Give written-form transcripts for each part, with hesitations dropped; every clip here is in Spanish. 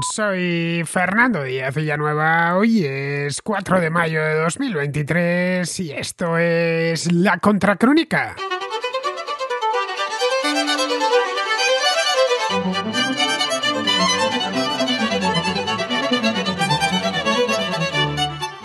Soy Fernando Díaz Villanueva, hoy es 4 de mayo de 2023 y esto es La Contracrónica.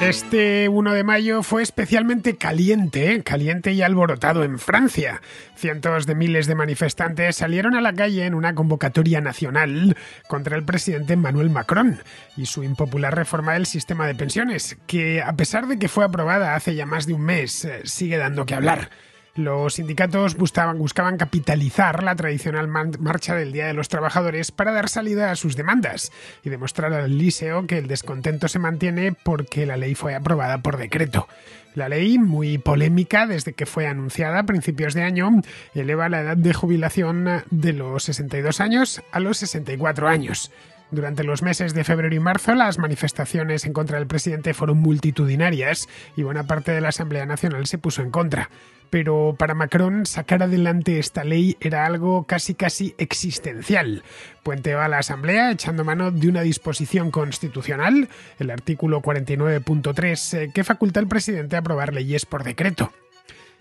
Este 1 de mayo fue especialmente caliente y alborotado en Francia. Cientos de miles de manifestantes salieron a la calle en una convocatoria nacional contra el presidente Emmanuel Macron y su impopular reforma del sistema de pensiones, que a pesar de que fue aprobada hace ya más de un mes, sigue dando que hablar. Los sindicatos buscaban capitalizar la tradicional marcha del Día de los Trabajadores para dar salida a sus demandas y demostrar al Liceo que el descontento se mantiene porque la ley fue aprobada por decreto. La ley, muy polémica desde que fue anunciada a principios de año, eleva la edad de jubilación de los 62 años a los 64 años. Durante los meses de febrero y marzo, las manifestaciones en contra del presidente fueron multitudinarias y buena parte de la Asamblea Nacional se puso en contra. Pero para Macron, sacar adelante esta ley era algo casi existencial. Puenteó a la Asamblea echando mano de una disposición constitucional, el artículo 49.3, que faculta al presidente a aprobar leyes por decreto.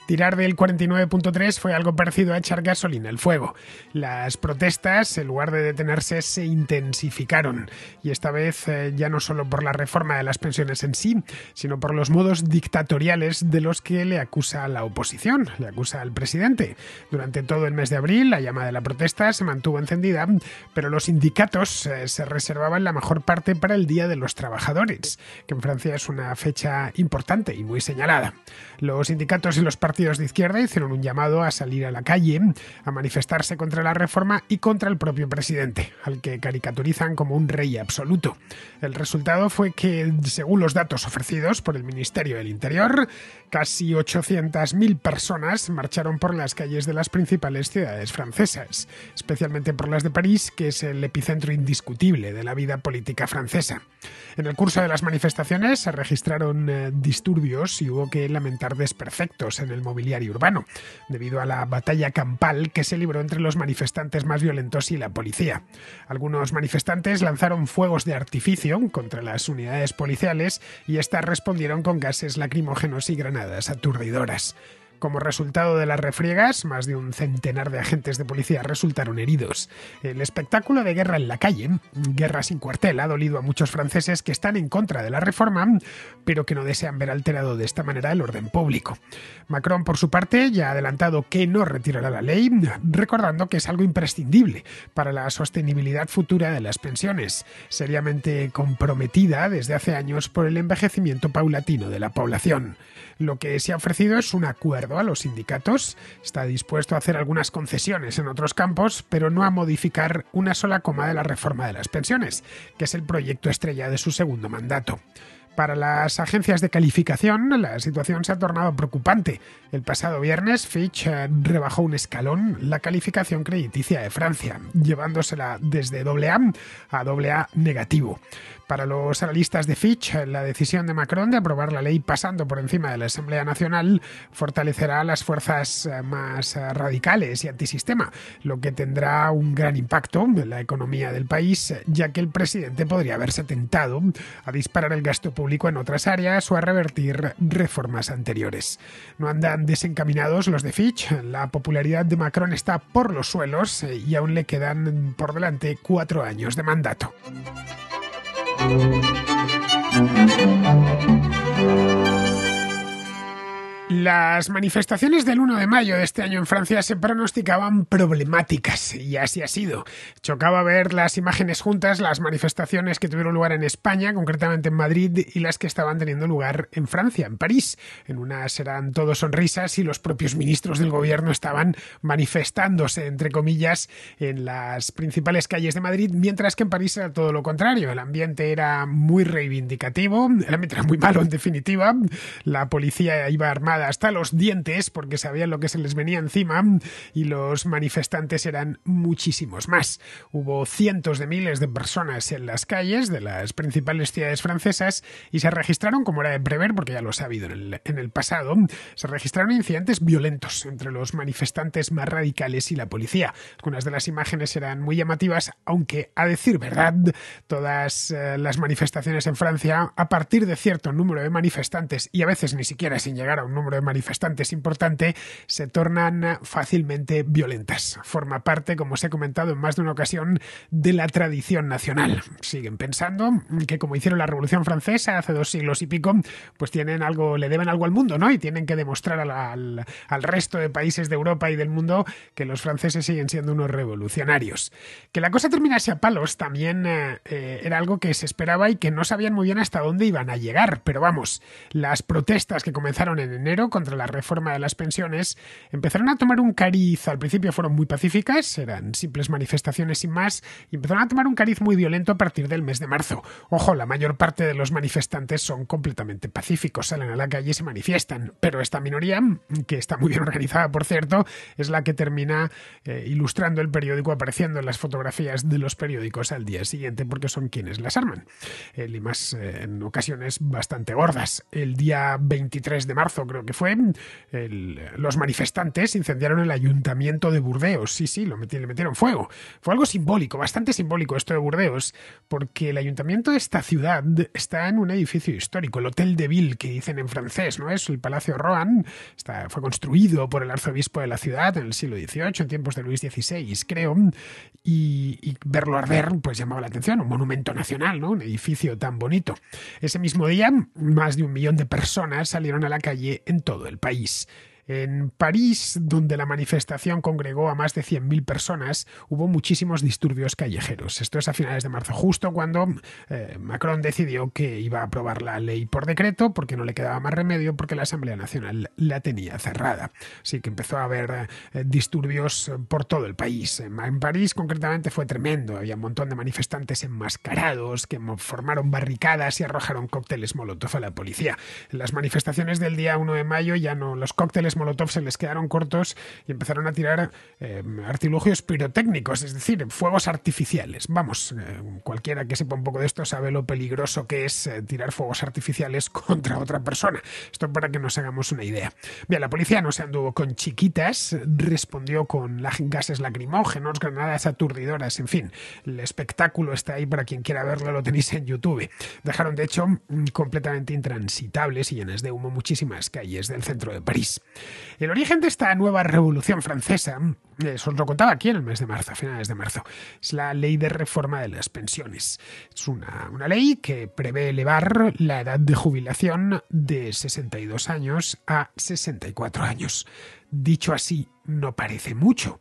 Tirar del 49.3 fue algo parecido a echar gasolina al fuego. Las protestas, en lugar de detenerse, se intensificaron. Y esta vez ya no solo por la reforma de las pensiones en sí, sino por los modos dictatoriales de los que le acusa la oposición, le acusa al presidente. Durante todo el mes de abril, la llama de la protesta se mantuvo encendida, pero los sindicatos se reservaban la mejor parte para el Día de los Trabajadores, que en Francia es una fecha importante y muy señalada. Los sindicatos y los partidos de izquierda hicieron un llamado a salir a la calle, a manifestarse contra la reforma y contra el propio presidente, al que caricaturizan como un rey absoluto. El resultado fue que, según los datos ofrecidos por el Ministerio del Interior, casi 800.000 personas marcharon por las calles de las principales ciudades francesas, especialmente por las de París, que es el epicentro indiscutible de la vida política francesa. En el curso de las manifestaciones se registraron disturbios y hubo que lamentar desperfectos en el mobiliario urbano, debido a la batalla campal que se libró entre los manifestantes más violentos y la policía. Algunos manifestantes lanzaron fuegos de artificio contra las unidades policiales y estas respondieron con gases lacrimógenos y granadas aturdidoras. Como resultado de las refriegas, más de un centenar de agentes de policía resultaron heridos. El espectáculo de guerra en la calle, guerra sin cuartel, ha dolido a muchos franceses que están en contra de la reforma, pero que no desean ver alterado de esta manera el orden público. Macron, por su parte, ya ha adelantado que no retirará la ley, recordando que es algo imprescindible para la sostenibilidad futura de las pensiones, seriamente comprometida desde hace años por el envejecimiento paulatino de la población. Lo que se ha ofrecido es un acuerdo a los sindicatos, está dispuesto a hacer algunas concesiones en otros campos, pero no a modificar una sola coma de la reforma de las pensiones, que es el proyecto estrella de su segundo mandato. Para las agencias de calificación, la situación se ha tornado preocupante. El pasado viernes, Fitch rebajó un escalón la calificación crediticia de Francia, llevándosela desde AA a AA negativo. Para los analistas de Fitch, la decisión de Macron de aprobar la ley pasando por encima de la Asamblea Nacional fortalecerá las fuerzas más radicales y antisistema, lo que tendrá un gran impacto en la economía del país, ya que el presidente podría verse tentado a disparar el gasto público en otras áreas o a revertir reformas anteriores. No andan desencaminados los de Fitch, la popularidad de Macron está por los suelos y aún le quedan por delante 4 años de mandato. Las manifestaciones del 1 de mayo de este año en Francia se pronosticaban problemáticas y así ha sido. Chocaba ver las imágenes juntas, las manifestaciones que tuvieron lugar en España, concretamente en Madrid, y las que estaban teniendo lugar en Francia, en París. En unas eran todo sonrisas y los propios ministros del gobierno estaban manifestándose, entre comillas, en las principales calles de Madrid, mientras que en París era todo lo contrario. El ambiente era muy reivindicativo, el ambiente era muy malo en definitiva, la policía iba armada armada hasta los dientes porque sabían lo que se les venía encima y los manifestantes eran muchísimos más. Hubo cientos de miles de personas en las calles de las principales ciudades francesas y se registraron, como era de prever, porque ya lo ha habido en el pasado, se registraron incidentes violentos entre los manifestantes más radicales y la policía. Algunas de las imágenes eran muy llamativas, aunque, a decir verdad, todas las manifestaciones en Francia, a partir de cierto número de manifestantes, y a veces ni siquiera sin llegar a un número de manifestantes importante, se tornan fácilmente violentas. Forma parte, como os he comentado en más de una ocasión, de la tradición nacional. Siguen pensando que, como hicieron la Revolución Francesa hace 2 siglos y pico, pues tienen algo, le deben algo al mundo, ¿no? Y tienen que demostrar al resto de países de Europa y del mundo que los franceses siguen siendo unos revolucionarios. Que la cosa terminase a palos también era algo que se esperaba y que no sabían muy bien hasta dónde iban a llegar. Pero vamos, las protestas que comenzaron en enero contra la reforma de las pensiones empezaron a tomar un cariz. Al principio fueron muy pacíficas, eran simples manifestaciones sin más, y empezaron a tomar un cariz muy violento a partir del mes de marzo. Ojo, la mayor parte de los manifestantes son completamente pacíficos, salen a la calle y se manifiestan, pero esta minoría, que está muy bien organizada por cierto, es la que termina ilustrando el periódico, apareciendo en las fotografías de los periódicos al día siguiente, porque son quienes las arman, y más en ocasiones bastante gordas. El día 23 de marzo creo que fue, los manifestantes incendiaron el ayuntamiento de Burdeos. Sí, le metieron fuego. Fue algo simbólico, bastante simbólico esto de Burdeos, porque el ayuntamiento de esta ciudad está en un edificio histórico, el Hotel de Ville, que dicen en francés, ¿no? Es el Palacio Rohan, fue construido por el arzobispo de la ciudad en el siglo XVIII, en tiempos de Luis XVI, creo, y verlo arder pues llamaba la atención, un monumento nacional, ¿no? Un edificio tan bonito. Ese mismo día, más de 1 millón de personas salieron a la calle en todo el país. En París, donde la manifestación congregó a más de 100.000 personas, hubo muchísimos disturbios callejeros. Esto es a finales de marzo, justo cuando Macron decidió que iba a aprobar la ley por decreto, porque no le quedaba más remedio, porque la Asamblea Nacional la tenía cerrada. Así que empezó a haber disturbios por todo el país. En París, concretamente, fue tremendo. Había un montón de manifestantes enmascarados que formaron barricadas y arrojaron cócteles Molotov a la policía. En las manifestaciones del día 1 de mayo ya no, los cócteles Molotov se les quedaron cortos y empezaron a tirar artilugios pirotécnicos, es decir, fuegos artificiales. Vamos, cualquiera que sepa un poco de esto sabe lo peligroso que es tirar fuegos artificiales contra otra persona. Esto para que nos hagamos una idea. Bien, la policía no se anduvo con chiquitas, respondió con gases lacrimógenos, granadas aturdidoras, en fin, el espectáculo está ahí para quien quiera verlo, lo tenéis en YouTube. Dejaron, de hecho, completamente intransitables y llenas de humo muchísimas calles del centro de París. El origen de esta nueva revolución francesa, os lo contaba aquí en el mes de marzo, a finales de marzo, es la ley de reforma de las pensiones. Es una ley que prevé elevar la edad de jubilación de 62 años a 64 años. Dicho así, no parece mucho.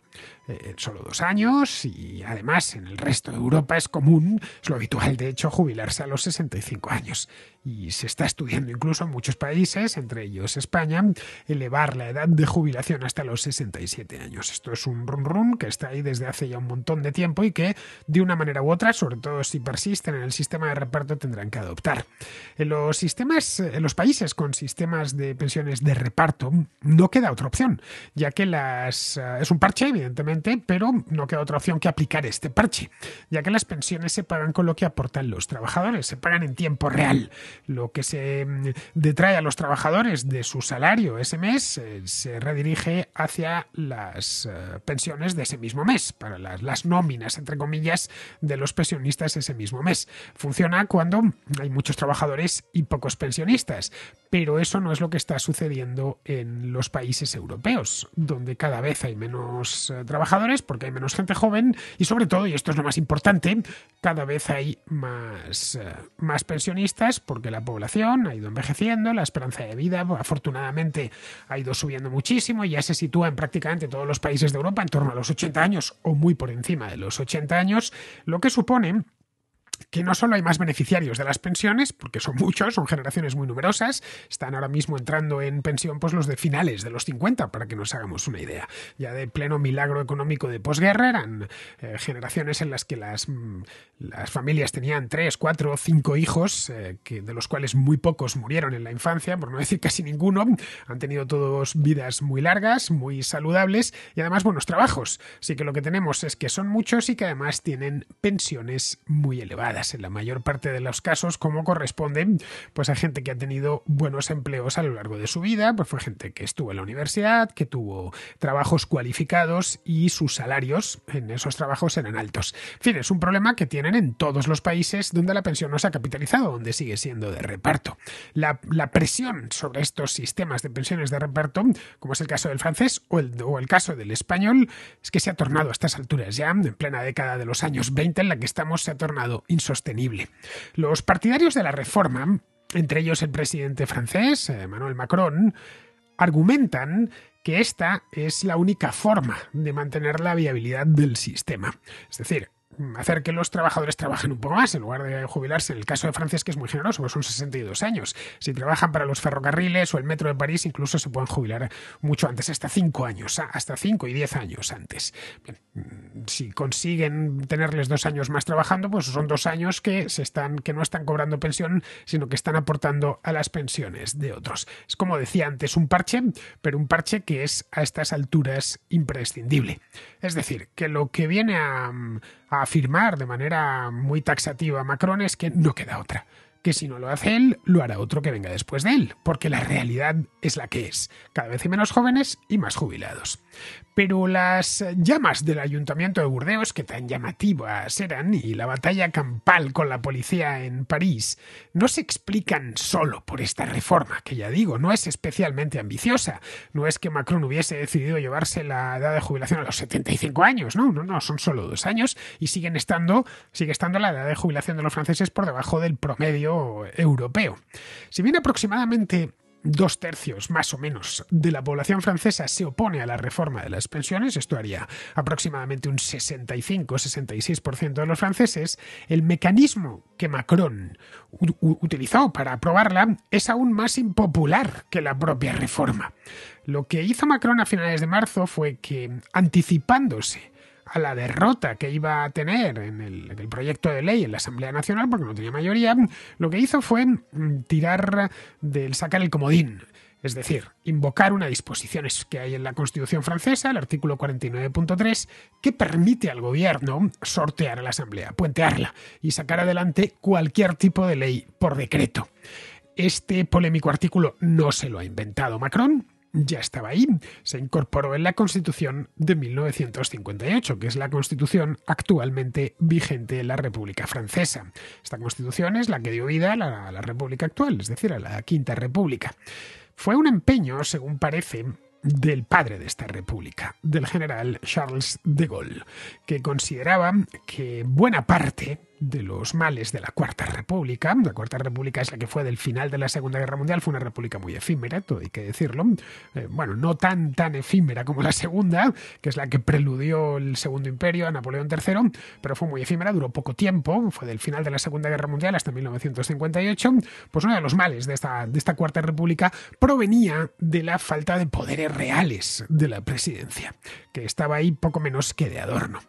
Solo 2 años y además en el resto de Europa es común, es lo habitual de hecho, jubilarse a los 65 años. Y se está estudiando incluso en muchos países, entre ellos España, elevar la edad de jubilación hasta los 67 años. Esto es un run que está ahí desde hace ya un montón de tiempo y que de una manera u otra, sobre todo si persisten en el sistema de reparto, tendrán que adoptar. En los países con sistemas de pensiones de reparto no queda otra opción, ya que es un parche, evidentemente, pero no queda otra opción que aplicar este parche, ya que las pensiones se pagan con lo que aportan los trabajadores, se pagan en tiempo real. Lo que se detrae a los trabajadores de su salario ese mes se redirige hacia las pensiones de ese mismo mes, para las nóminas, entre comillas, de los pensionistas ese mismo mes. Funciona cuando hay muchos trabajadores y pocos pensionistas, pero eso no es lo que está sucediendo en los países europeos, donde cada vez hay menos trabajadores porque hay menos gente joven y, sobre todo, y esto es lo más importante, cada vez hay más pensionistas porque la población ha ido envejeciendo, la esperanza de vida afortunadamente ha ido subiendo muchísimo y ya se sitúa en prácticamente todos los países de Europa en torno a los 80 años o muy por encima de los 80 años, lo que supone que no solo hay más beneficiarios de las pensiones, porque son muchos, son generaciones muy numerosas, están ahora mismo entrando en pensión pues los de finales de los 50, para que nos hagamos una idea. Ya de pleno milagro económico de posguerra, eran generaciones en las que las familias tenían 3, 4, 5 hijos, de los cuales muy pocos murieron en la infancia, por no decir casi ninguno. Han tenido todos vidas muy largas, muy saludables y además buenos trabajos. Así que lo que tenemos es que son muchos y que además tienen pensiones muy elevadas en la mayor parte de los casos, como corresponde pues a gente que ha tenido buenos empleos a lo largo de su vida, pues fue gente que estuvo en la universidad, que tuvo trabajos cualificados y sus salarios en esos trabajos eran altos. En fin, es un problema que tienen en todos los países donde la pensión no se ha capitalizado, donde sigue siendo de reparto. La presión sobre estos sistemas de pensiones de reparto, como es el caso del francés o el caso del español, es que se ha tornado a estas alturas ya, en plena década de los años 20 en la que estamos, se ha tornado insostenible. Los partidarios de la reforma, entre ellos el presidente francés, Emmanuel Macron, argumentan que esta es la única forma de mantener la viabilidad del sistema. Es decir, hacer que los trabajadores trabajen un poco más en lugar de jubilarse. En el caso de Francia es que es muy generoso, pues son 62 años. Si trabajan para los ferrocarriles o el metro de París, incluso se pueden jubilar mucho antes, hasta 5 años, hasta 5 y 10 años antes. Bien, si consiguen tenerles 2 años más trabajando, pues son 2 años que no están cobrando pensión, sino que están aportando a las pensiones de otros. Es, como decía antes, un parche, pero un parche que es a estas alturas imprescindible. Es decir, que lo que viene a afirmar de manera muy taxativa Macron es que no queda otra, que si no lo hace él, lo hará otro que venga después de él, porque la realidad es la que es, cada vez hay menos jóvenes y más jubilados. Pero las llamas del Ayuntamiento de Burdeos, que tan llamativas eran, y la batalla campal con la policía en París, no se explican solo por esta reforma, que ya digo, no es especialmente ambiciosa. No es que Macron hubiese decidido llevarse la edad de jubilación a los 75 años, no, son solo 2 años y sigue estando la edad de jubilación de los franceses por debajo del promedio europeo. Si bien aproximadamente 2/3 más o menos de la población francesa se opone a la reforma de las pensiones, esto haría aproximadamente un 65-66% de los franceses, el mecanismo que Macron utilizó para aprobarla es aún más impopular que la propia reforma. Lo que hizo Macron a finales de marzo fue que, anticipándose a la derrota que iba a tener en el proyecto de ley en la Asamblea Nacional, porque no tenía mayoría, lo que hizo fue sacar el comodín. Es decir, invocar una disposición que hay en la Constitución francesa, el artículo 49.3, que permite al gobierno sortear a la Asamblea, puentearla y sacar adelante cualquier tipo de ley por decreto. Este polémico artículo no se lo ha inventado Macron, ya estaba ahí, se incorporó en la Constitución de 1958, que es la Constitución actualmente vigente en la República Francesa. Esta Constitución es la que dio vida a la República actual, es decir, a la Quinta República. Fue un empeño, según parece, del padre de esta república, del general Charles de Gaulle, que consideraba que buena parte de los males de la Cuarta República, la Cuarta República es la que fue del final de la Segunda Guerra Mundial, fue una república muy efímera, todo hay que decirlo, no tan efímera como la Segunda, que es la que preludió el Segundo Imperio a Napoleón III, pero fue muy efímera, duró poco tiempo, fue del final de la Segunda Guerra Mundial hasta 1958, pues uno de los males de esta Cuarta República provenía de la falta de poderes reales de la presidencia, que estaba ahí poco menos que de adorno.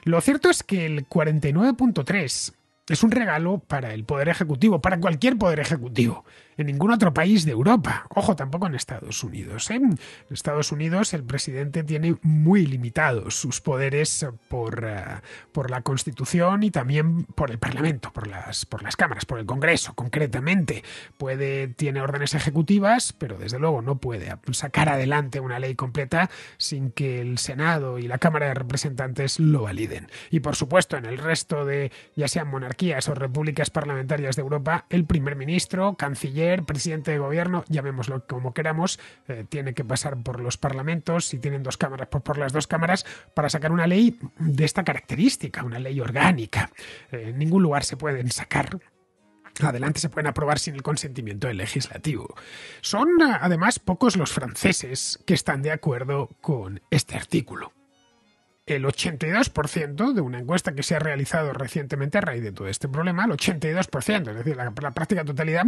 Lo cierto es que el 49.3 es un regalo para el Poder Ejecutivo, para cualquier Poder Ejecutivo. En ningún otro país de Europa. Ojo, tampoco en Estados Unidos. En Estados Unidos el presidente tiene muy limitados sus poderes por la Constitución y también por el Parlamento, por las cámaras, por el Congreso, concretamente. Tiene órdenes ejecutivas, pero desde luego no puede sacar adelante una ley completa sin que el Senado y la Cámara de Representantes lo validen. Y por supuesto, en el resto de, ya sean monarquías o repúblicas parlamentarias de Europa, el primer ministro, canciller, presidente de gobierno, llamémoslo como queramos, tiene que pasar por los parlamentos, si tienen 2 cámaras, pues por las 2 cámaras, para sacar una ley de esta característica, una ley orgánica. En ningún lugar se pueden sacar adelante, se pueden aprobar sin el consentimiento del legislativo. Son, además, pocos los franceses que están de acuerdo con este artículo. el 82% de una encuesta que se ha realizado recientemente a raíz de todo este problema, el 82%, es decir, la práctica totalidad,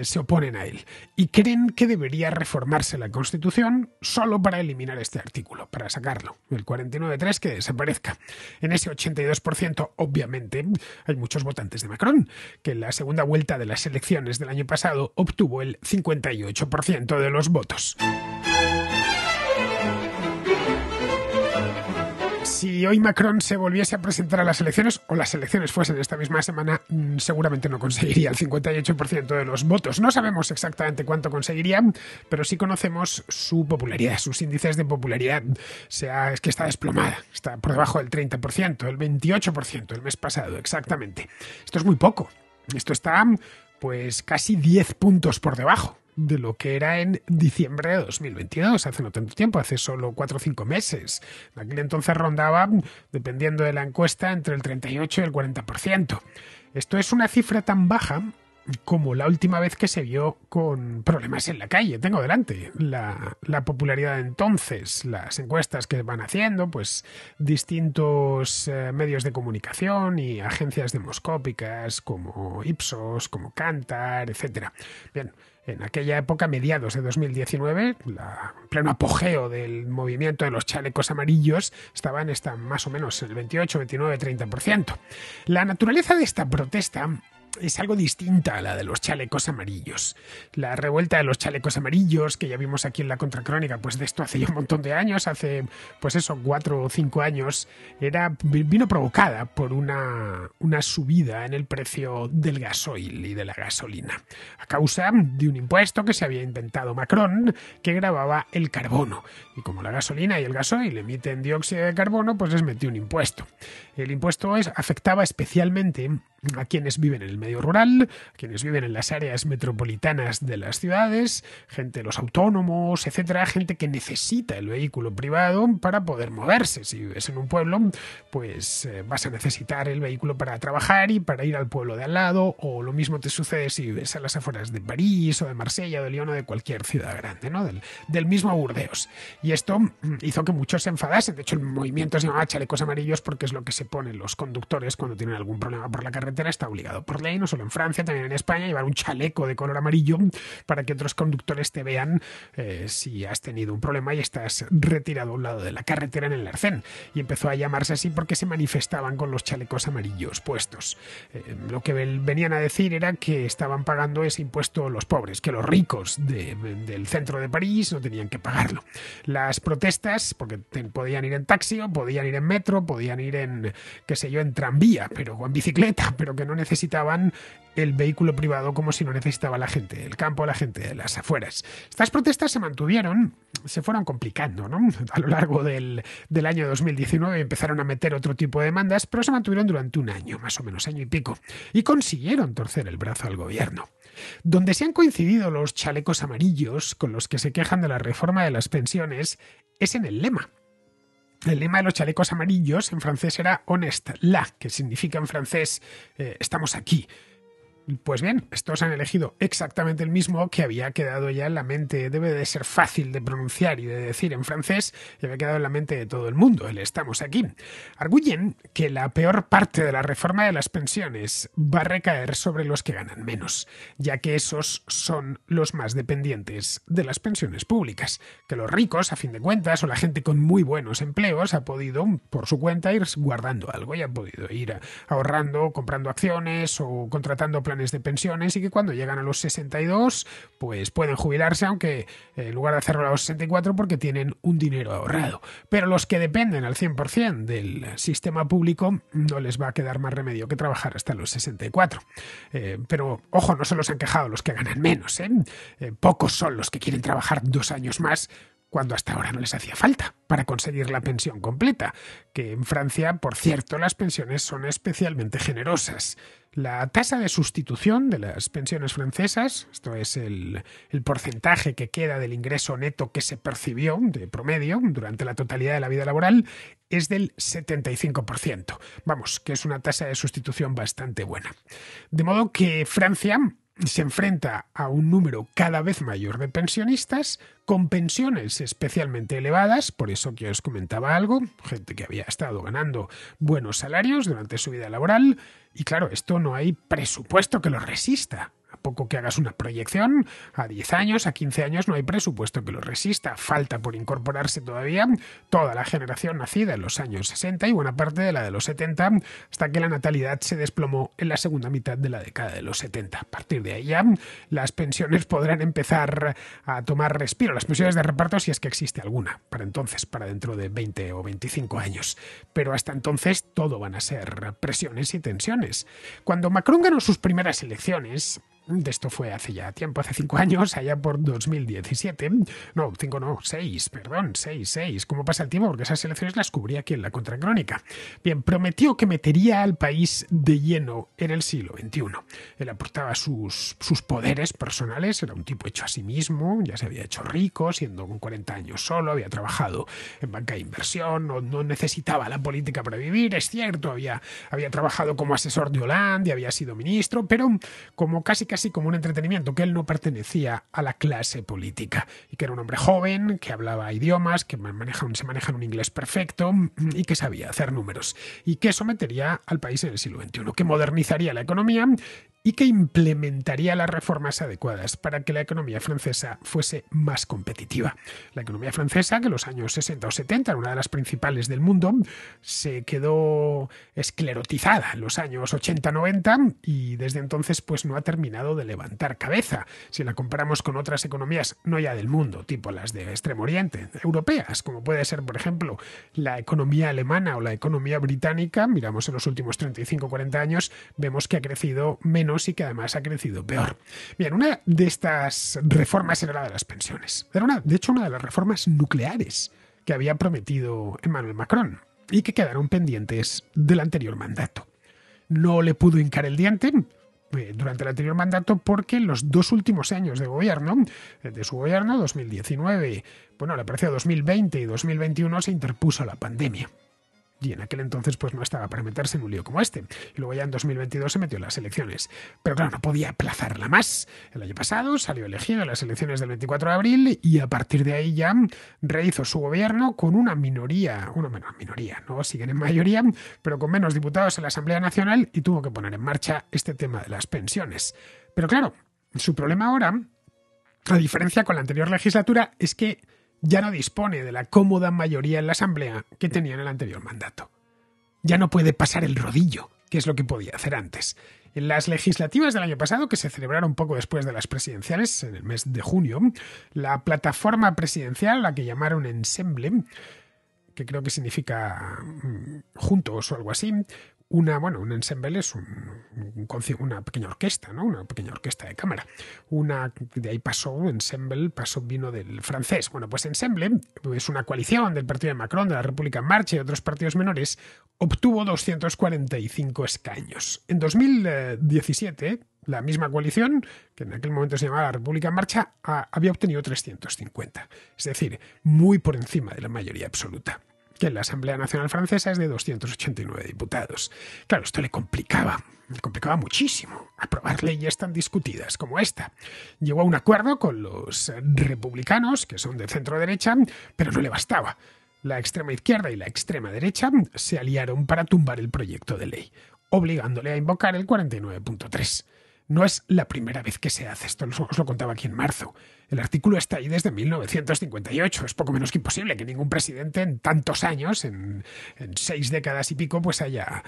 se oponen a él. Y creen que debería reformarse la Constitución solo para eliminar este artículo, para sacarlo, el 49.3, que desaparezca. En ese 82%, obviamente, hay muchos votantes de Macron, que en la segunda vuelta de las elecciones del año pasado obtuvo el 58% de los votos. Si hoy Macron se volviese a presentar a las elecciones, o las elecciones fuesen esta misma semana, seguramente no conseguiría el 58% de los votos. No sabemos exactamente cuánto conseguiría, pero sí conocemos su popularidad, sus índices de popularidad. Es que está desplomada, está por debajo del 30%, el 28% el mes pasado, exactamente. Esto es muy poco. Esto está, pues, casi 10 puntos por debajo de lo que era en diciembre de 2022, hace no tanto tiempo, hace solo 4 o 5 meses. En aquel entonces rondaba, dependiendo de la encuesta, entre el 38 y el 40%. Esto es una cifra tan baja como la última vez que se vio con problemas en la calle. Tengo delante la popularidad de entonces, las encuestas que van haciendo, pues distintos medios de comunicación y agencias demoscópicas como Ipsos, como Kantar, etc. Bien, en aquella época, mediados de 2019, pleno apogeo del movimiento de los chalecos amarillos, estaban más o menos el 28, 29, 30%. La naturaleza de esta protesta es algo distinta a la de los chalecos amarillos. La revuelta de los chalecos amarillos, que ya vimos aquí en la Contracrónica, pues de esto hace ya un montón de años, hace pues eso, 4 o 5 años, vino provocada por una subida en el precio del gasoil y de la gasolina, a causa de un impuesto que se había inventado Macron, que gravaba el carbono. Y como la gasolina y el gasoil emiten dióxido de carbono, pues les metió un impuesto. El impuesto afectaba especialmente a quienes viven en el medio rural, a quienes viven en las áreas metropolitanas de las ciudades, los autónomos, etcétera, gente que necesita el vehículo privado para poder moverse. Si vives en un pueblo, pues vas a necesitar el vehículo para trabajar y para ir al pueblo de al lado, o lo mismo te sucede si vives a las afueras de París o de Marsella o de Lyon o de cualquier ciudad grande, ¿no? Del mismo Burdeos. Y esto hizo que muchos se enfadasen. De hecho, el movimiento se llamaba chalecos amarillos porque es lo que se ponen los conductores cuando tienen algún problema por la carretera. Está obligado por ley, no solo en Francia, también en España, llevar un chaleco de color amarillo para que otros conductores te vean si has tenido un problema y estás retirado a un lado de la carretera en el arcén. Y empezó a llamarse así porque se manifestaban con los chalecos amarillos puestos. Lo que venían a decir era que estaban pagando ese impuesto los pobres, que los ricos del centro de París no tenían que pagarlo. Las protestas, porque podían ir en taxi, o podían ir en metro, podían ir en, qué sé yo, en tranvía, o en bicicleta, pero que no necesitaban el vehículo privado como si no necesitaba la gente del campo, la gente de las afueras. Estas protestas se fueron complicando, ¿no? A lo largo del año 2019 empezaron a meter otro tipo de demandas, pero se mantuvieron durante un año, más o menos, año y pico, y consiguieron torcer el brazo al gobierno. Donde se han coincidido los chalecos amarillos con los que se quejan de la reforma de las pensiones es en el lema. El lema de los chalecos amarillos en francés era Honest là, que significa en francés estamos aquí. Pues bien, estos han elegido exactamente el mismo que había quedado ya en la mente. Debe de ser fácil de pronunciar y de decir en francés, y había quedado en la mente de todo el mundo, el estamos aquí. Arguyen que la peor parte de la reforma de las pensiones va a recaer sobre los que ganan menos, ya que esos son los más dependientes de las pensiones públicas, que los ricos, a fin de cuentas, o la gente con muy buenos empleos, ha podido, por su cuenta, ir guardando algo y ha podido ir ahorrando, comprando acciones o contratando planes de pensiones, y que cuando llegan a los 62 pues pueden jubilarse, aunque en lugar de hacerlo a los 64 porque tienen un dinero ahorrado. Pero los que dependen al 100% del sistema público no les va a quedar más remedio que trabajar hasta los 64. Pero ojo, no solo se han quejado los que ganan menos, pocos son los que quieren trabajar 2 años más cuando hasta ahora no les hacía falta para conseguir la pensión completa, que en Francia, por cierto, las pensiones son especialmente generosas. La tasa de sustitución de las pensiones francesas, esto es el porcentaje que queda del ingreso neto que se percibió de promedio durante la totalidad de la vida laboral, es del 75%. Vamos, que es una tasa de sustitución bastante buena. De modo que Francia se enfrenta a un número cada vez mayor de pensionistas con pensiones especialmente elevadas, por eso que os comentaba algo, gente que había estado ganando buenos salarios durante su vida laboral, y claro, esto no hay presupuesto que lo resista. A poco que hagas una proyección, a 10 años, a 15 años, no hay presupuesto que lo resista. Falta por incorporarse todavía toda la generación nacida en los años 60 y buena parte de la de los 70, hasta que la natalidad se desplomó en la segunda mitad de la década de los 70. A partir de ahí ya las pensiones podrán empezar a tomar respiro, las pensiones de reparto si es que existe alguna, para entonces, para dentro de 20 o 25 años. Pero hasta entonces todo van a ser presiones y tensiones. Cuando Macron ganó sus primeras elecciones, de esto fue hace ya tiempo, hace 5 años, allá por 2017. No, 5 no, 6, perdón, 6. ¿Cómo pasa el tiempo? Porque esas elecciones las cubrí aquí en la Contracrónica. Bien, prometió que metería al país de lleno en el siglo XXI. Él aportaba sus poderes personales, era un tipo hecho a sí mismo, ya se había hecho rico, siendo con 40 años solo, había trabajado en banca de inversión, no necesitaba la política para vivir, es cierto, había trabajado como asesor de Hollande y había sido ministro, pero como casi como un entretenimiento, que él no pertenecía a la clase política y que era un hombre joven, que hablaba idiomas, que se maneja en un inglés perfecto y que sabía hacer números y que sometería al país en el siglo XXI, que modernizaría la economía y que implementaría las reformas adecuadas para que la economía francesa fuese más competitiva. La economía francesa, que en los años 60 o 70 era una de las principales del mundo, se quedó esclerotizada en los años 80-90 y desde entonces pues no ha terminado de levantar cabeza. Si la comparamos con otras economías, no ya del mundo, tipo las de Extremo Oriente, europeas, como puede ser, por ejemplo, la economía alemana o la economía británica, miramos en los últimos 35-40 años, vemos que ha crecido menos y que además ha crecido peor. Bien, una de estas reformas era la de las pensiones. Era de hecho una de las reformas nucleares que había prometido Emmanuel Macron y que quedaron pendientes del anterior mandato. No le pudo hincar el diente durante el anterior mandato porque en los 2 últimos años de su gobierno, 2019, bueno, le pareció 2020 y 2021, se interpuso la pandemia. Y en aquel entonces pues no estaba para meterse en un lío como este. Y luego ya en 2022 se metió en las elecciones. Pero claro, no podía aplazarla más. El año pasado salió elegido en las elecciones del 24 de abril y a partir de ahí ya rehizo su gobierno con una minoría, no siguen en mayoría, pero con menos diputados en la Asamblea Nacional y tuvo que poner en marcha este tema de las pensiones. Pero claro, su problema ahora, a diferencia con la anterior legislatura, es que ya no dispone de la cómoda mayoría en la Asamblea que tenía en el anterior mandato. Ya no puede pasar el rodillo, que es lo que podía hacer antes. En las legislativas del año pasado, que se celebraron poco después de las presidenciales, en el mes de junio, la plataforma presidencial, la que llamaron Ensemble, que creo que significa juntos o algo así, un ensemble es una pequeña orquesta, ¿no? Una pequeña orquesta de cámara. De ahí vino del francés. Bueno, pues ensemble es una coalición del partido de Macron, de la República en Marcha y otros partidos menores, obtuvo 245 escaños. En 2017, la misma coalición, que en aquel momento se llamaba la República en Marcha, había obtenido 350. Es decir, muy por encima de la mayoría absoluta, que en la Asamblea Nacional Francesa es de 289 diputados. Claro, esto le complicaba muchísimo aprobar leyes tan discutidas como esta. Llegó a un acuerdo con los republicanos, que son de centro-derecha, pero no le bastaba. La extrema izquierda y la extrema derecha se aliaron para tumbar el proyecto de ley, obligándole a invocar el 49.3. No es la primera vez que se hace esto, os lo contaba aquí en marzo. El artículo está ahí desde 1958. Es poco menos que imposible que ningún presidente en tantos años, en 6 décadas y pico, pues haya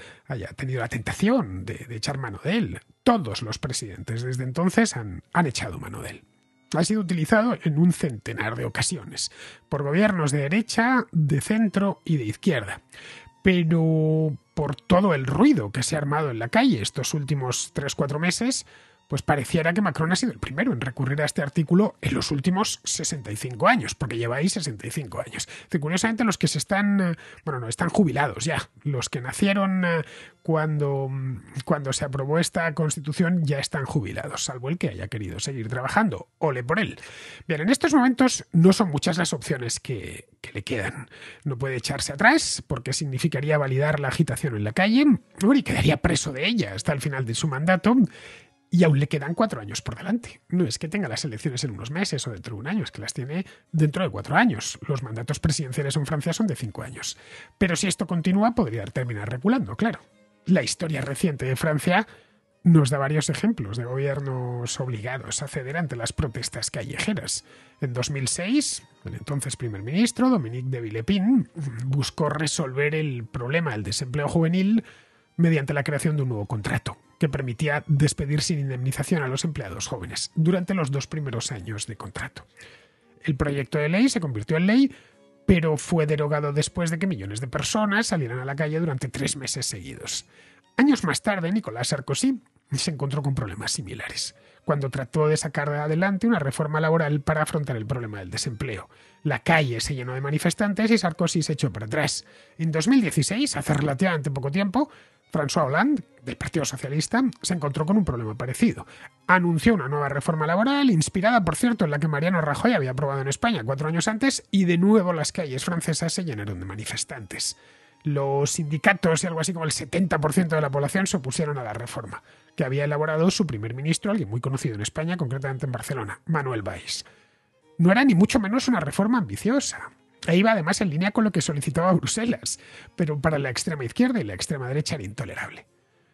tenido la tentación de echar mano de él. Todos los presidentes desde entonces han echado mano de él. Ha sido utilizado en un centenar de ocasiones, por gobiernos de derecha, de centro y de izquierda. Pero por todo el ruido que se ha armado en la calle estos últimos 3-4 meses, pues pareciera que Macron ha sido el primero en recurrir a este artículo en los últimos 65 años, porque lleva ahí 65 años. Curiosamente, los que están jubilados ya. Los que nacieron cuando se aprobó esta Constitución ya están jubilados, salvo el que haya querido seguir trabajando. Ole por él. Bien, en estos momentos no son muchas las opciones que le quedan. No puede echarse atrás, porque significaría validar la agitación en la calle, y quedaría preso de ella hasta el final de su mandato. Y aún le quedan 4 años por delante. No es que tenga las elecciones en unos meses o dentro de un año, es que las tiene dentro de 4 años. Los mandatos presidenciales en Francia son de 5 años. Pero si esto continúa, podría terminar reculando, claro. La historia reciente de Francia nos da varios ejemplos de gobiernos obligados a ceder ante las protestas callejeras. En 2006, el entonces primer ministro, Dominique de Villepin, buscó resolver el problema del desempleo juvenil mediante la creación de un nuevo contrato que permitía despedir sin indemnización a los empleados jóvenes durante los 2 primeros años de contrato. El proyecto de ley se convirtió en ley, pero fue derogado después de que millones de personas salieran a la calle durante 3 meses seguidos. Años más tarde, Nicolas Sarkozy se encontró con problemas similares, cuando trató de sacar adelante una reforma laboral para afrontar el problema del desempleo. La calle se llenó de manifestantes y Sarkozy se echó para atrás. En 2016, hace relativamente poco tiempo, François Hollande, del Partido Socialista, se encontró con un problema parecido. Anunció una nueva reforma laboral, inspirada, por cierto, en la que Mariano Rajoy había aprobado en España 4 años antes, y de nuevo las calles francesas se llenaron de manifestantes. Los sindicatos y algo así como el 70% de la población se opusieron a la reforma, que había elaborado su primer ministro, alguien muy conocido en España, concretamente en Barcelona, Manuel Valls. No era ni mucho menos una reforma ambiciosa. E iba además en línea con lo que solicitaba Bruselas, pero para la extrema izquierda y la extrema derecha era intolerable.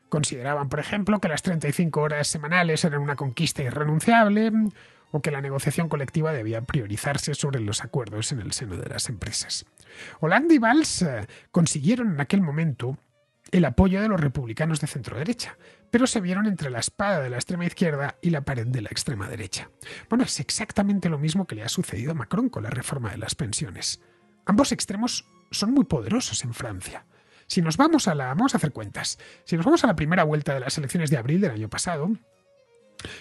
Consideraban, por ejemplo, que las 35 horas semanales eran una conquista irrenunciable o que la negociación colectiva debía priorizarse sobre los acuerdos en el seno de las empresas. Hollande y Valls consiguieron en aquel momento el apoyo de los republicanos de centro-derecha, pero se vieron entre la espada de la extrema izquierda y la pared de la extrema derecha. Bueno, es exactamente lo mismo que le ha sucedido a Macron con la reforma de las pensiones. Ambos extremos son muy poderosos en Francia. Si nos vamos vamos a hacer cuentas. Si nos vamos a la primera vuelta de las elecciones de abril del año pasado,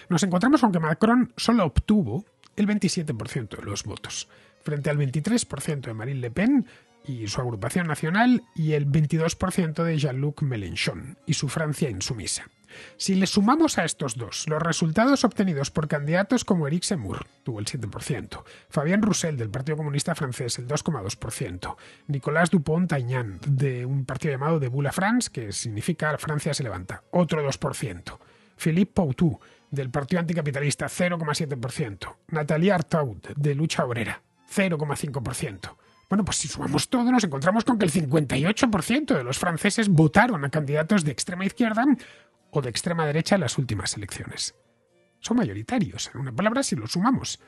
nos encontramos con que Macron solo obtuvo el 27% de los votos, frente al 23% de Marine Le Pen y su agrupación nacional y el 22% de Jean-Luc Mélenchon y su Francia insumisa. Si le sumamos a estos dos los resultados obtenidos por candidatos como Éric Zemmour, tuvo el 7%, Fabien Roussel del Partido Comunista Francés, el 2,2%, Nicolas Dupont-Aignan de un partido llamado Debout la France, que significa Francia se levanta, otro 2%, Philippe Poutou del Partido Anticapitalista, 0,7%, Nathalie Arthaud de Lucha Obrera, 0,5%. Bueno, pues si sumamos todo, nos encontramos con que el 58% de los franceses votaron a candidatos de extrema izquierda o de extrema derecha en las últimas elecciones. Son mayoritarios, en una palabra, si los sumamos.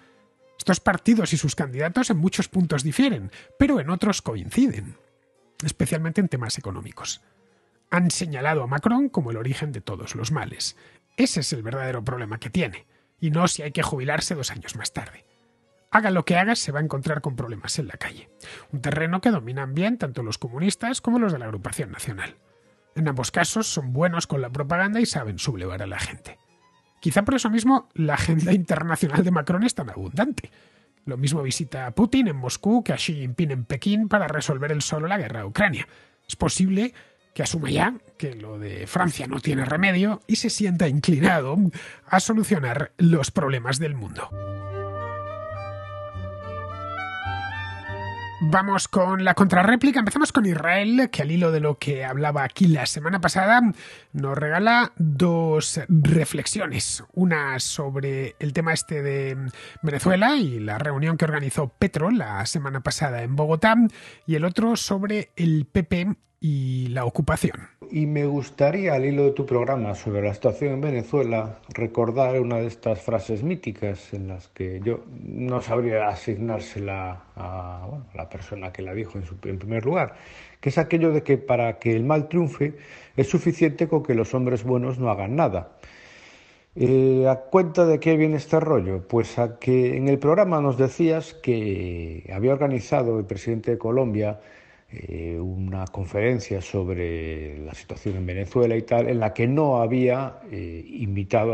Estos partidos y sus candidatos en muchos puntos difieren, pero en otros coinciden, especialmente en temas económicos. Han señalado a Macron como el origen de todos los males. Ese es el verdadero problema que tiene, y no si hay que jubilarse 2 años más tarde. Haga lo que haga, se va a encontrar con problemas en la calle. Un terreno que dominan bien tanto los comunistas como los de la agrupación nacional. En ambos casos son buenos con la propaganda y saben sublevar a la gente. Quizá por eso mismo la agenda internacional de Macron es tan abundante. Lo mismo visita a Putin en Moscú que a Xi Jinping en Pekín para resolver él solo la guerra de Ucrania. Es posible que asuma ya que lo de Francia no tiene remedio y se sienta inclinado a solucionar los problemas del mundo. Vamos con la contrarréplica. Empezamos con Israel, que al hilo de lo que hablaba aquí la semana pasada, nos regala 2 reflexiones. Una sobre el tema este de Venezuela y la reunión que organizó Petro la semana pasada en Bogotá, y el otro sobre el PP y la ocupación. Y me gustaría, al hilo de tu programa sobre la situación en Venezuela, recordar una de estas frases míticas en las que yo no sabría asignársela a la persona que la dijo en primer lugar, que es aquello de que para que el mal triunfe es suficiente con que los hombres buenos no hagan nada. ¿A cuenta de qué viene este rollo? Pues a que en el programa nos decías que había organizado el presidente de Colombia una conferencia sobre la situación en Venezuela y tal, en la que no había invitado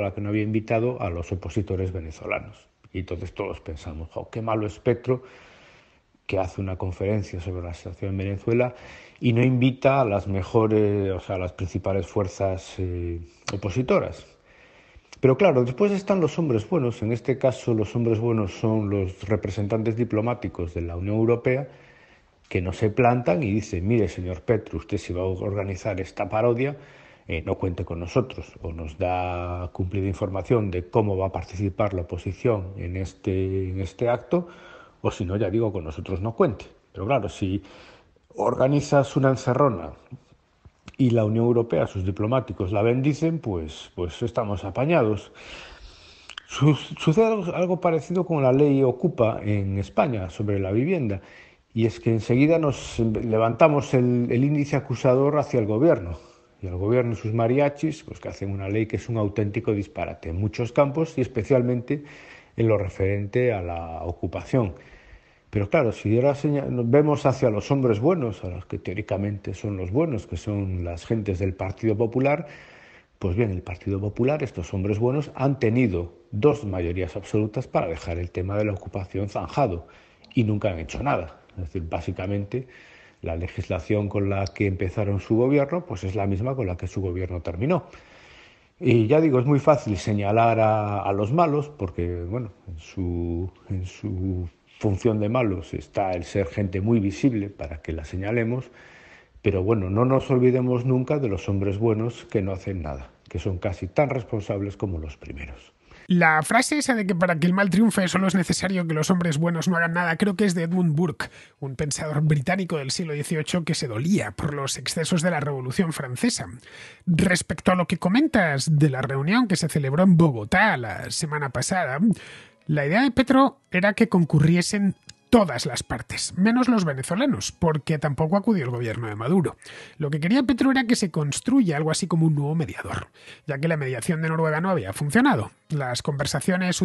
a los opositores venezolanos. Y entonces todos pensamos, qué malo es Petro, que hace una conferencia sobre la situación en Venezuela y no invita a las mejores, a las principales fuerzas opositoras. Pero claro, después están los hombres buenos. En este caso, los hombres buenos son los representantes diplomáticos de la Unión Europea, que no se plantan y dicen, mire, señor Petro, usted si va a organizar esta parodia, no cuente con nosotros o nos da cumplida información de cómo va a participar la oposición en este acto, o si no, ya digo, con nosotros no cuente. Pero claro, si organizas una encerrona y la Unión Europea, sus diplomáticos la bendicen, pues estamos apañados. Sucede algo parecido con la ley Ocupa en España sobre la vivienda, y es que enseguida nos levantamos el índice acusador hacia el gobierno, y el gobierno y sus mariachis, pues que hacen una ley que es un auténtico disparate en muchos campos y especialmente en lo referente a la ocupación. Pero claro, si ahora vemos hacia los hombres buenos, a los que teóricamente son los buenos, que son las gentes del Partido Popular, pues bien, el Partido Popular, estos hombres buenos, han tenido 2 mayorías absolutas para dejar el tema de la ocupación zanjado y nunca han hecho nada. Es decir, básicamente la legislación con la que empezaron su gobierno pues es la misma con la que su gobierno terminó. Y ya digo, es muy fácil señalar a los malos porque, bueno, en su función de malos está el ser gente muy visible para que la señalemos, pero bueno, no nos olvidemos nunca de los hombres buenos que no hacen nada, que son casi tan responsables como los primeros. La frase esa de que para que el mal triunfe solo es necesario que los hombres buenos no hagan nada, creo que es de Edmund Burke, un pensador británico del siglo XVIII que se dolía por los excesos de la Revolución Francesa. Respecto a lo que comentas de la reunión que se celebró en Bogotá la semana pasada, la idea de Petro era que concurriesen todas las partes, menos los venezolanos, porque tampoco acudió el gobierno de Maduro. Lo que quería Petro era que se construya algo así como un nuevo mediador, ya que la mediación de Noruega no había funcionado. Las conversaciones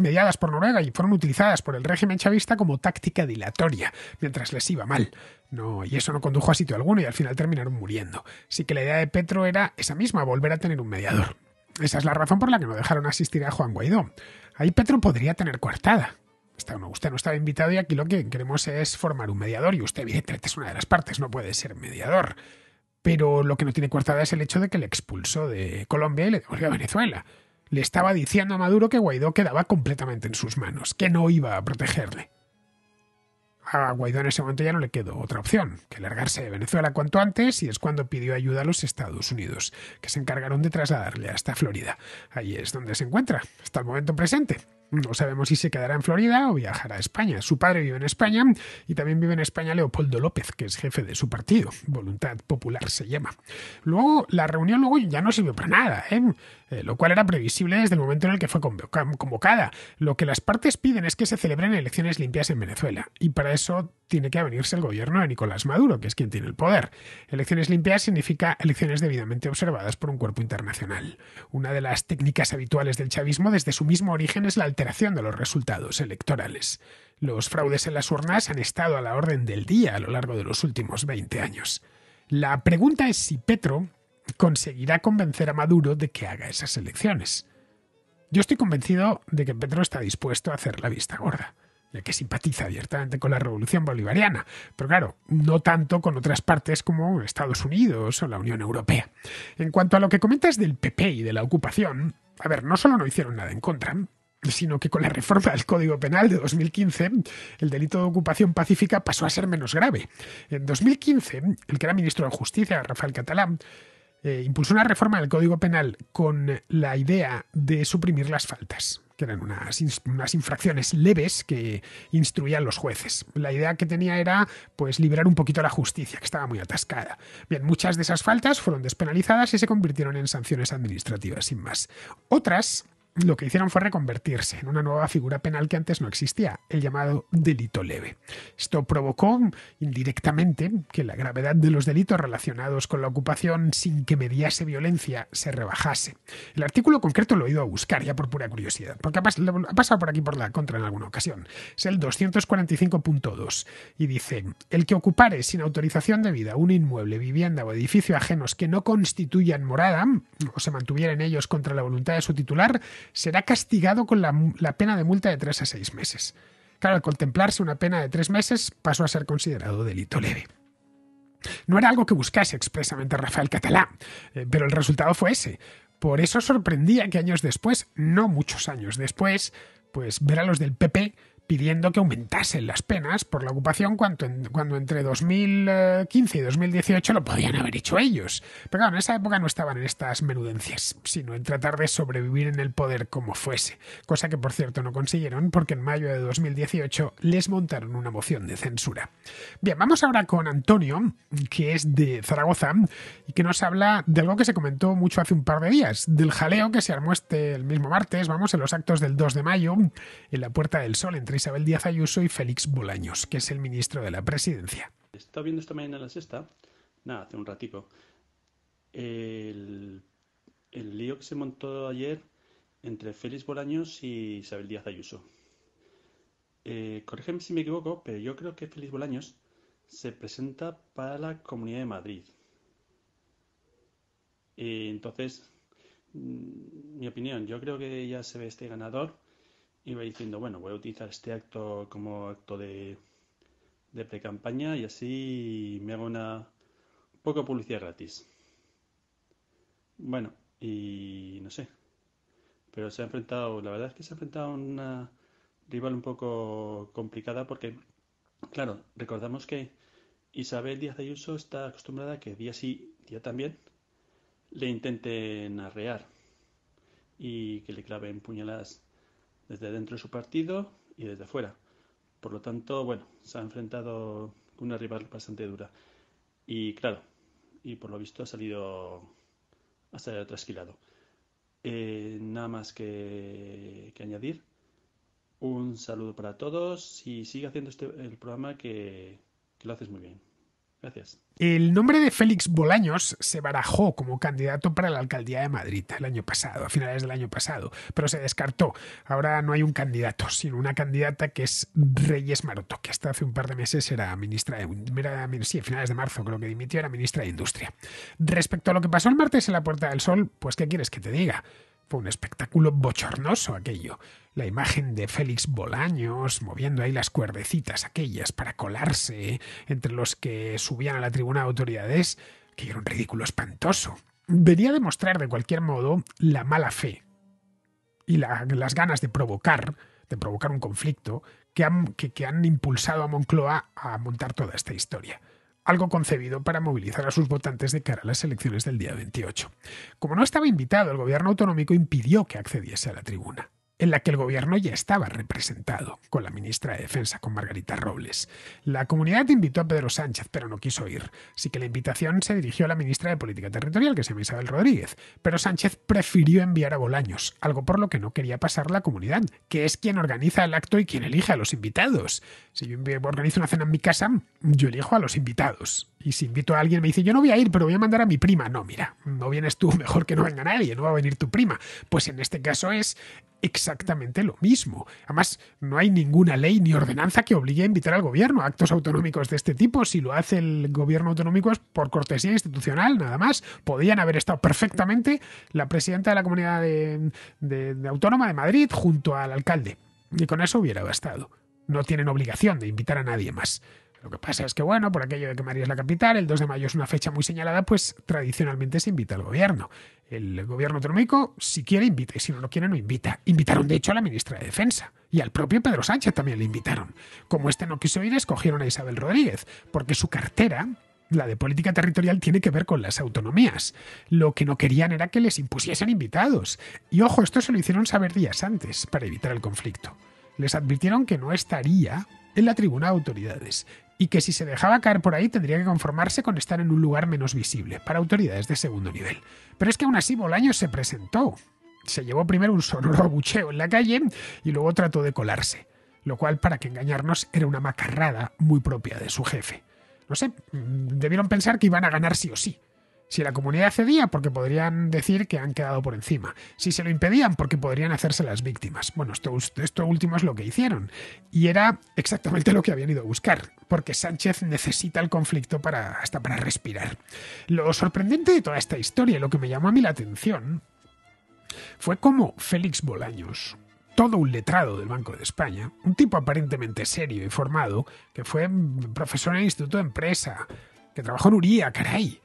mediadas por Noruega y fueron utilizadas por el régimen chavista como táctica dilatoria, mientras les iba mal. Y eso no condujo a sitio alguno y al final terminaron muriendo. Así que la idea de Petro era esa misma, volver a tener un mediador. Esa es la razón por la que no dejaron asistir a Juan Guaidó. Ahí Petro podría tener coartada. Usted no estaba invitado y aquí lo que queremos es formar un mediador y usted evidentemente es una de las partes, no puede ser mediador. Pero lo que no tiene coartada es el hecho de que le expulsó de Colombia y le devolvió a Venezuela. Le estaba diciendo a Maduro que Guaidó quedaba completamente en sus manos, que no iba a protegerle. A Guaidó en ese momento ya no le quedó otra opción que largarse de Venezuela cuanto antes, y es cuando pidió ayuda a los Estados Unidos, que se encargaron de trasladarle hasta Florida. Ahí es donde se encuentra, hasta el momento presente. No sabemos si se quedará en Florida o viajará a España. Su padre vive en España y también vive en España Leopoldo López, que es jefe de su partido, Voluntad Popular se llama. Luego, la reunión ya no sirvió para nada, lo cual era previsible desde el momento en el que fue convocada. Lo que las partes piden es que se celebren elecciones limpias en Venezuela, y para eso tiene que venirse el gobierno de Nicolás Maduro, que es quien tiene el poder. Elecciones limpias significa elecciones debidamente observadas por un cuerpo internacional. Una de las técnicas habituales del chavismo desde su mismo origen es la alteración de los resultados electorales. Los fraudes en las urnas han estado a la orden del día a lo largo de los últimos 20 años. La pregunta es si Petro conseguirá convencer a Maduro de que haga esas elecciones. Yo estoy convencido de que Petro está dispuesto a hacer la vista gorda, ya que simpatiza abiertamente con la revolución bolivariana, pero claro, no tanto con otras partes como Estados Unidos o la Unión Europea. En cuanto a lo que comentas del PP y de la ocupación, no solo no hicieron nada en contra, sino que con la reforma del Código Penal de 2015, el delito de ocupación pacífica pasó a ser menos grave. En 2015, el que era ministro de Justicia, Rafael Catalá, impulsó una reforma del Código Penal con la idea de suprimir las faltas, que eran unas infracciones leves que instruían los jueces. La idea que tenía era liberar un poquito la justicia, que estaba muy atascada. Bien, muchas de esas faltas fueron despenalizadas y se convirtieron en sanciones administrativas sin más. Otras lo que hicieron fue reconvertirse en una nueva figura penal que antes no existía, el llamado delito leve. Esto provocó indirectamente que la gravedad de los delitos relacionados con la ocupación sin que mediase violencia se rebajase. El artículo concreto lo he ido a buscar ya por pura curiosidad, porque ha pasado por aquí por la contra en alguna ocasión. Es el 245.2 y dice: el que ocupare sin autorización debida un inmueble, vivienda o edificio ajenos que no constituyan morada o se mantuviera en ellos contra la voluntad de su titular, será castigado con la pena de multa de 3 a 6 meses. Claro, al contemplarse una pena de 3 meses, pasó a ser considerado delito leve. No era algo que buscase expresamente Rafael Catalá, pero el resultado fue ese. Por eso sorprendía que años después, no muchos años después, ver a los del PP pidiendo que aumentasen las penas por la ocupación cuando entre 2015 y 2018 lo podían haber hecho ellos. Pero claro, en esa época no estaban en estas menudencias, sino en tratar de sobrevivir en el poder como fuese, cosa que por cierto no consiguieron porque en mayo de 2018 les montaron una moción de censura. Bien, vamos ahora con Antonio, que es de Zaragoza y que nos habla de algo que se comentó mucho hace un par de días, del jaleo que se armó el mismo martes, en los actos del 2 de mayo, en la Puerta del Sol, entre Isabel Díaz Ayuso y Félix Bolaños, que es el ministro de la Presidencia. Estaba viendo esta mañana en la sexta, hace un ratico, el lío que se montó ayer entre Félix Bolaños y Isabel Díaz Ayuso. Corrígeme si me equivoco, pero yo creo que Félix Bolaños se presenta para la Comunidad de Madrid. Entonces, mi opinión, yo creo que ya se ve este ganador y va diciendo, bueno, voy a utilizar este acto como acto de pre-campaña y así me hago una poca publicidad gratis. Bueno, y no sé, pero la verdad es que se ha enfrentado a una rival un poco complicada porque, claro, recordamos que Isabel Díaz Ayuso está acostumbrada a que día sí, día también le intenten arrear y que le claven puñaladas desde dentro de su partido y desde fuera. Por lo tanto, bueno, se ha enfrentado con una rival bastante dura. Y claro, y por lo visto ha salido trasquilado. Nada más que añadir. Un saludo para todos y sigue haciendo el programa que lo haces muy bien. Gracias. El nombre de Félix Bolaños se barajó como candidato para la alcaldía de Madrid el año pasado, a finales del año pasado, pero se descartó. Ahora no hay un candidato, sino una candidata que es Reyes Maroto, que hasta hace un par de meses era ministra a finales de marzo creo que dimitió, era ministra de Industria. Respecto a lo que pasó el martes en la Puerta del Sol, pues ¿qué quieres que te diga? Fue un espectáculo bochornoso aquello. La imagen de Félix Bolaños moviendo ahí las cuerdecitas aquellas para colarse entre los que subían a la tribuna de autoridades, que era un ridículo espantoso. Venía a demostrar de cualquier modo la mala fe y las ganas de provocar un conflicto que han impulsado a Moncloa a montar toda esta historia. Algo concebido para movilizar a sus votantes de cara a las elecciones del día 28. Como no estaba invitado, el gobierno autonómico impidió que accediese a la tribuna, en la que el gobierno ya estaba representado, con la ministra de Defensa, con Margarita Robles. La comunidad invitó a Pedro Sánchez, pero no quiso ir. Así que la invitación se dirigió a la ministra de Política Territorial, que se llama Isabel Rodríguez. Pero Sánchez prefirió enviar a Bolaños, algo por lo que no quería pasar la comunidad, que es quien organiza el acto y quien elige a los invitados. Si yo organizo una cena en mi casa, yo elijo a los invitados. Y si invito a alguien me dice, yo no voy a ir, pero voy a mandar a mi prima. No, mira, no vienes tú, mejor que no venga nadie, no va a venir tu prima. Pues en este caso es exactamente lo mismo. Además, no hay ninguna ley ni ordenanza que obligue a invitar al gobierno a actos autonómicos de este tipo. Si lo hace el gobierno autonómico es por cortesía institucional, nada más. Podían haber estado perfectamente la presidenta de la comunidad de autónoma de Madrid junto al alcalde. Y con eso hubiera bastado. No tienen obligación de invitar a nadie más. Lo que pasa es que, bueno, por aquello de que Madrid es la capital, el 2 de mayo es una fecha muy señalada, pues tradicionalmente se invita al gobierno. El gobierno autonómico, si quiere, invita, y si no lo quiere, no invita. Invitaron, de hecho, a la ministra de Defensa. Y al propio Pedro Sánchez también le invitaron. Como este no quiso ir, escogieron a Isabel Rodríguez, porque su cartera, la de política territorial, tiene que ver con las autonomías. Lo que no querían era que les impusiesen invitados. Y ojo, esto se lo hicieron saber días antes, para evitar el conflicto. Les advirtieron que no estaría en la tribuna de autoridades y que si se dejaba caer por ahí tendría que conformarse con estar en un lugar menos visible, para autoridades de segundo nivel. Pero es que aún así Bolaños se presentó. Se llevó primero un sonoro abucheo en la calle y luego trató de colarse, lo cual, para que engañarnos, era una macarrada muy propia de su jefe. No sé, debieron pensar que iban a ganar sí o sí. Si la comunidad cedía, porque podrían decir que han quedado por encima. Si se lo impedían, porque podrían hacerse las víctimas. Bueno, esto último es lo que hicieron. Y era exactamente lo que habían ido a buscar, porque Sánchez necesita el conflicto hasta para respirar. Lo sorprendente de toda esta historia, lo que me llamó a mí la atención, fue cómo Félix Bolaños, todo un letrado del Banco de España, un tipo aparentemente serio y formado, que fue profesor en el Instituto de Empresa, que trabajó en Uría, caray,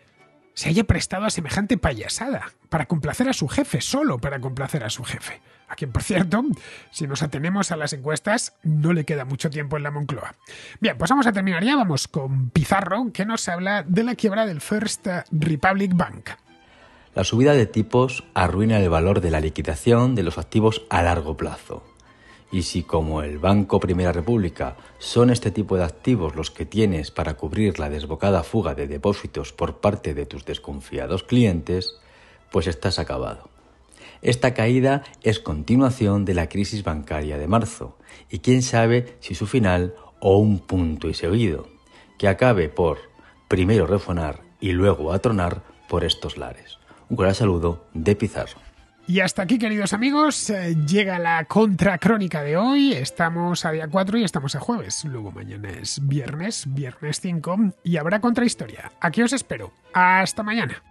se haya prestado a semejante payasada para complacer a su jefe, solo para complacer a su jefe. A quien, por cierto, si nos atenemos a las encuestas, no le queda mucho tiempo en la Moncloa. Bien, pues vamos a terminar ya. Vamos con Pizarro, que nos habla de la quiebra del First Republic Bank. La subida de tipos arruina el valor de la liquidación de los activos a largo plazo. Y si, como el Banco Primera República, son este tipo de activos los que tienes para cubrir la desbocada fuga de depósitos por parte de tus desconfiados clientes, pues estás acabado. Esta caída es continuación de la crisis bancaria de marzo, y quién sabe si su final o un punto y seguido, que acabe por primero refonar y luego atronar por estos lares. Un cordial saludo de Pizarro. Y hasta aquí, queridos amigos, llega la contracrónica de hoy. Estamos a día 4 y estamos a jueves. Luego mañana es viernes 5, y habrá contrahistoria. Aquí os espero. Hasta mañana.